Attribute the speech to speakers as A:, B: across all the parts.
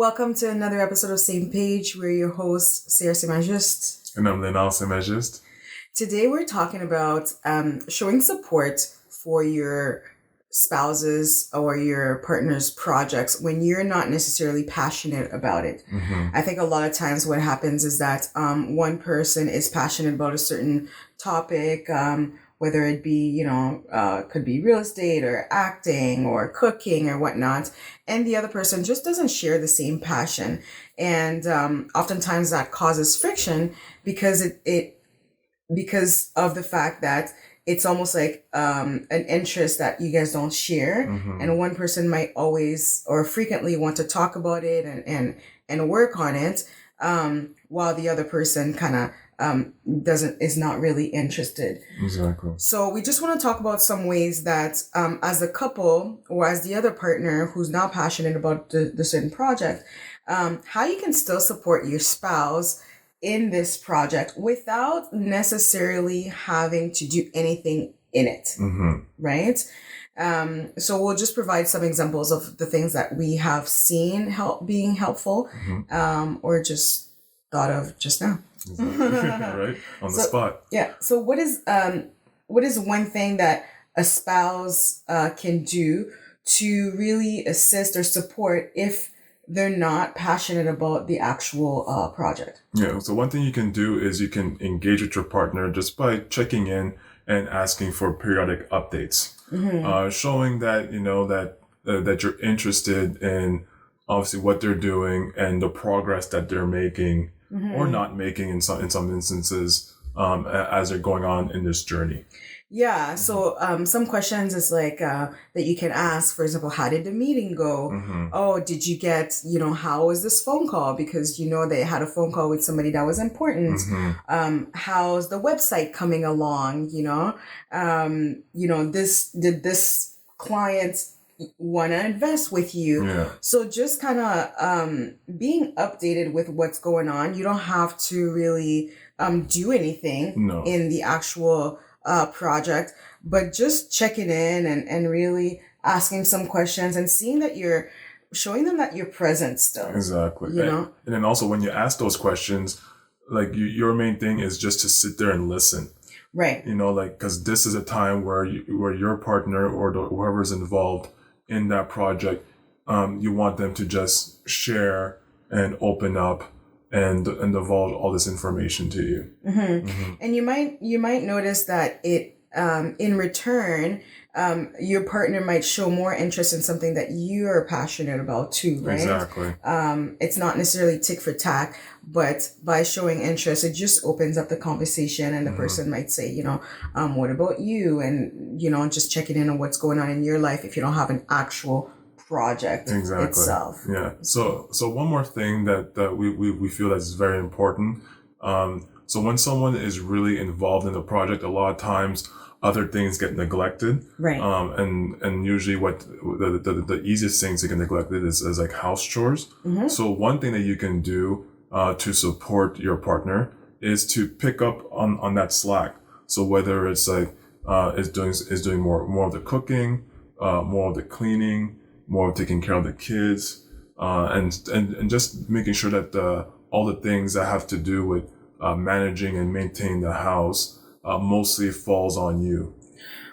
A: Welcome to another episode of Same Page. We're your hosts, Sarah.
B: And I'm Lenard and Sarah.
A: Today we're talking about showing support for your spouse's or your partner's projects when you're not necessarily passionate about it.
B: Mm-hmm.
A: I think a lot of times what happens is that one person is passionate about a certain topic, whether it be, could be real estate or acting or cooking or whatnot. And the other person just doesn't share the same passion. And oftentimes that causes friction because because of the fact that it's almost like an interest that you guys don't share.
B: Mm-hmm.
A: And one person might always or frequently want to talk about it and work on it, while the other person kind of is not really interested.
B: Exactly.
A: So we just want to talk about some ways that as a couple or as the other partner who's not passionate about the certain project, how you can still support your spouse in this project without necessarily having to do anything in it.
B: Mm-hmm.
A: Right? So we'll just provide some examples of the things that we have seen being helpful,
B: Mm-hmm.
A: or just thought of just now.
B: Exactly. Right? On the spot.
A: Yeah. So what is one thing that a spouse can do to really assist or support if they're not passionate about the actual project?
B: Yeah. So one thing you can do is you can engage with your partner just by checking in and asking for periodic updates, showing that that you're interested in obviously what they're doing and the progress that they're making or not making in some instances as they're going on in this journey.
A: Yeah. So some questions is like that you can ask, for example, how did the meeting go?
B: Mm-hmm.
A: Oh, did you get, how was this phone call? Because, they had a phone call with somebody that was important.
B: Mm-hmm.
A: How's the website coming along? Did this client want to invest with you?
B: Yeah.
A: So just kind of being updated with what's going on. You don't have to really do anything in the actual project, but just checking in and really asking some questions and seeing that you're showing them that you're present still.
B: Exactly. And then also when you ask those questions, like your main thing is just to sit there and listen.
A: Right.
B: Because this is a time where your partner or whoever's involved in that project, you want them to just share and open up and divulge all this information to you.
A: Mm-hmm. Mm-hmm. And you might notice that it in return, your partner might show more interest in something that you are passionate about too, right?
B: Exactly.
A: It's not necessarily tick for tack, but by showing interest, it just opens up the conversation, and the person might say, what about you? And just checking in on what's going on in your life if you don't have an actual project itself.
B: Yeah. So one more thing that we feel that's very important. So when someone is really involved in the project, a lot of times other things get neglected.
A: Right.
B: And usually what the easiest things to get neglected is like house chores.
A: Mm-hmm.
B: So one thing that you can do to support your partner is to pick up on that slack. So whether it's like is doing more of the cooking, more of the cleaning, more of taking care of the kids, and just making sure that all the things that have to do with managing and maintaining the house mostly falls on you.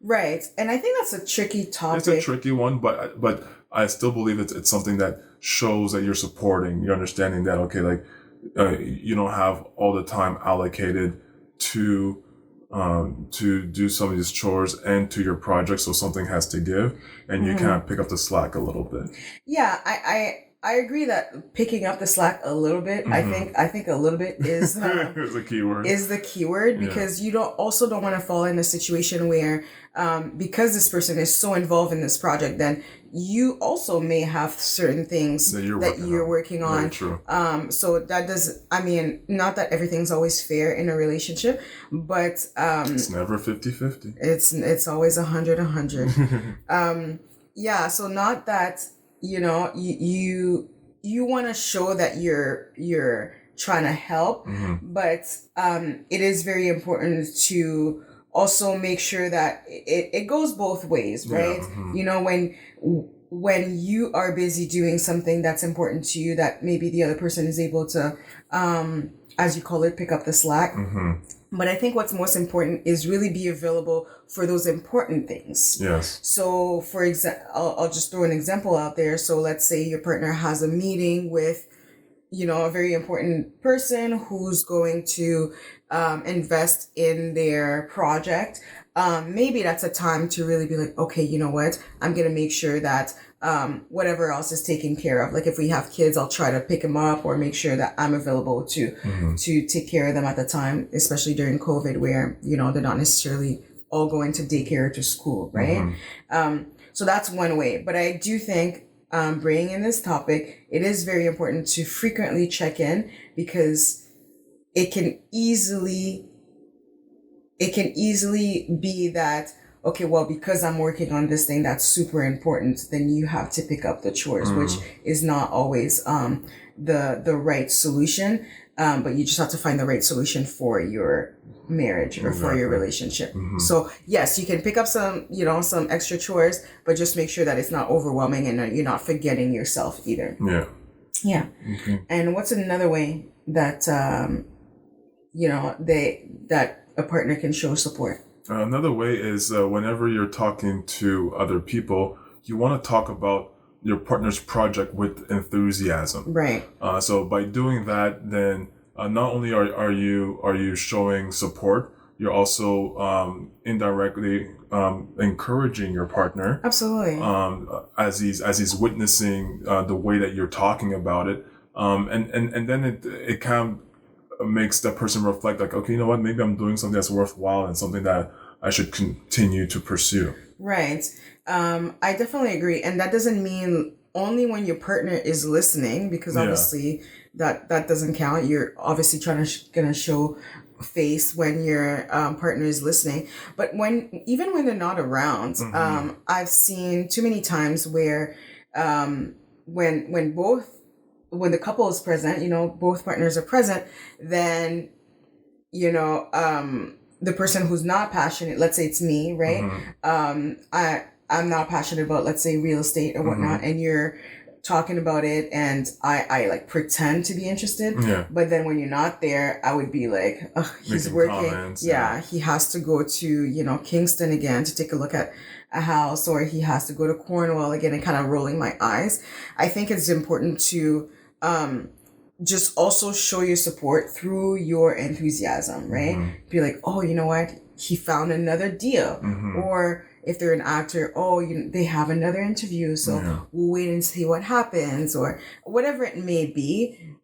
A: Right. And I think that's a tricky topic.
B: It's a tricky one, but I still believe it's something that shows that you're supporting, you're understanding that, okay, like you don't have all the time allocated to do some of these chores and to your project, so something has to give, and you kind of pick up the slack a little bit.
A: Yeah, I agree that picking up the slack a little bit, I think a little bit is
B: is the key word.
A: Is the key word, because you don't want to fall in a situation where because this person is so involved in this project, then you also may have certain things that you're working on.
B: Very true.
A: So that not that everything's always fair in a relationship, but
B: it's never 50-50.
A: It's always 100-100. Yeah, so not that you want to show that you're trying to help, but it is very important to also make sure that it goes both ways, right?
B: Yeah,
A: When when you are busy doing something that's important to you, that maybe the other person is able to, as you call it, pick up the slack. But I think what's most important is really be available for those important things.
B: Yes.
A: So, for example, I'll just throw an example out there. So let's say your partner has a meeting with, a very important person who's going to invest in their project. Maybe that's a time to really be like, okay, you know what? I'm going to make sure that whatever else is taken care of. Like if we have kids, I'll try to pick them up or make sure that I'm available to take care of them at the time, especially during COVID where, they're not necessarily all going to daycare or to school, right? So that's one way. But I do think bringing in this topic, it is very important to frequently check in because it can easily be that, okay, well, because I'm working on this thing that's super important, then you have to pick up the chores, which is not always the right solution. But you just have to find the right solution for your marriage or for your relationship. So yes, you can pick up some extra chores, but just make sure that it's not overwhelming and you're not forgetting yourself either. Yeah. Okay. And what's another way that that a partner can show support?
B: Another way is whenever you're talking to other people, you want to talk about your partner's project with enthusiasm.
A: Right.
B: So by doing that, then not only are you showing support, you're also indirectly encouraging your partner.
A: Absolutely.
B: As he's witnessing the way that you're talking about it, and then it kind of makes that person reflect like, okay, you know what, maybe I'm doing something that's worthwhile and something that I should continue to pursue.
A: Right. I definitely agree. And that doesn't mean only when your partner is listening, because obviously that doesn't count. You're obviously gonna show face when your partner is listening. But even when they're not around, I've seen too many times where when the couple is present, both partners are present, then, the person who's not passionate, let's say it's me, right? I'm not passionate about, let's say, real estate or whatnot, and you're talking about it and I like pretend to be interested. But then when you're not there, I would be like, oh, he's making working. Comments, he has to go to, Kingston again to take a look at a house, or he has to go to Cornwall again, and kind of rolling my eyes. I think it's important to just also show your support through your enthusiasm, right? Be like, oh, you know what? He found another deal. Or if they're an actor, they have another interview, so we'll wait and see what happens, or whatever it may be.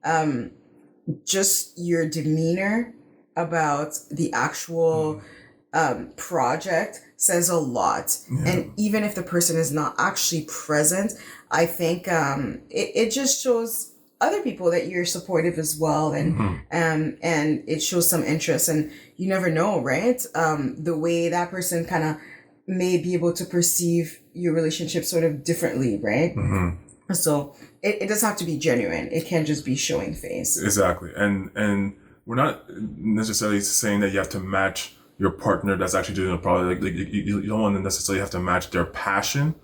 A: Just your demeanor about the actual project says a lot. And even if the person is not actually present, I think it just shows other people that you're supportive as well, and it shows some interest. And you never know, right? The way that person kind of may be able to perceive your relationship sort of differently, right? So it doesn't have to be genuine. It can't just be showing face.
B: Exactly. And we're not necessarily saying that you have to match your partner that's actually doing a project. Like you don't want to necessarily have to match their passion,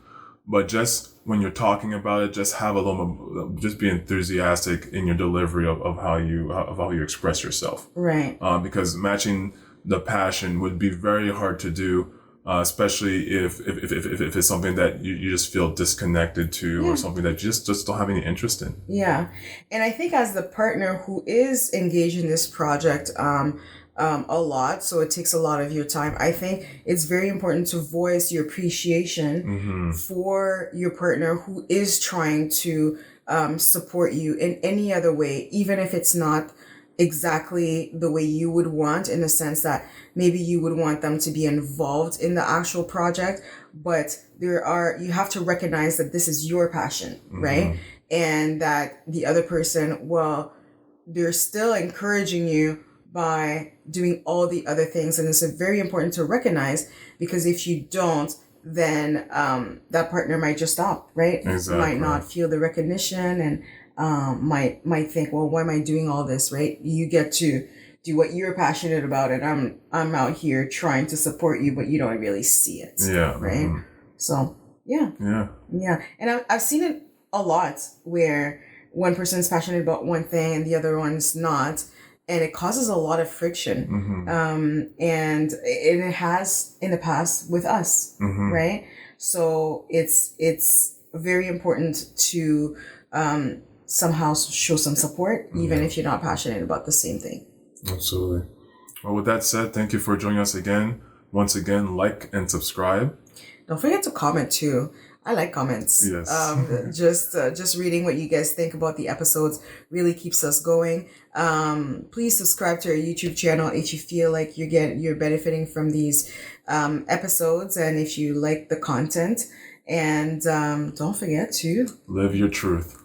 B: but just when you're talking about it, just have a little, just be enthusiastic in your delivery of how you express yourself.
A: Right.
B: Because matching the passion would be very hard to do, especially if it's something that you just feel disconnected to, or something that you just don't have any interest in.
A: Yeah. And I think as the partner who is engaged in this project, a lot, so it takes a lot of your time, I think it's very important to voice your appreciation for your partner who is trying to support you in any other way, even if it's not exactly the way you would want, in the sense that maybe you would want them to be involved in the actual project, but you have to recognize that this is your passion, right? And that the other person, well, they're still encouraging you by doing all the other things. And it's very important to recognize, because if you don't, then that partner might just stop, right?
B: Exactly.
A: Might not feel the recognition, and might think, well, why am I doing all this, right? You get to do what you're passionate about, and I'm out here trying to support you, but you don't really see it.
B: Yeah.
A: Right. So Yeah.
B: Yeah.
A: Yeah. And I've seen it a lot where one person's passionate about one thing and the other one's not. And it causes a lot of friction. And it has in the past with us, right? So it's very important to somehow show some support, even if you're not passionate about the same thing.
B: Absolutely. Well, with that said, thank you for joining us again. Once again, like and subscribe.
A: Don't forget to comment too. I like comments.
B: Yes.
A: Just reading what you guys think about the episodes really keeps us going. Please subscribe to our YouTube channel if you feel like you're benefiting from these episodes, and if you like the content. And don't forget to
B: live your truth.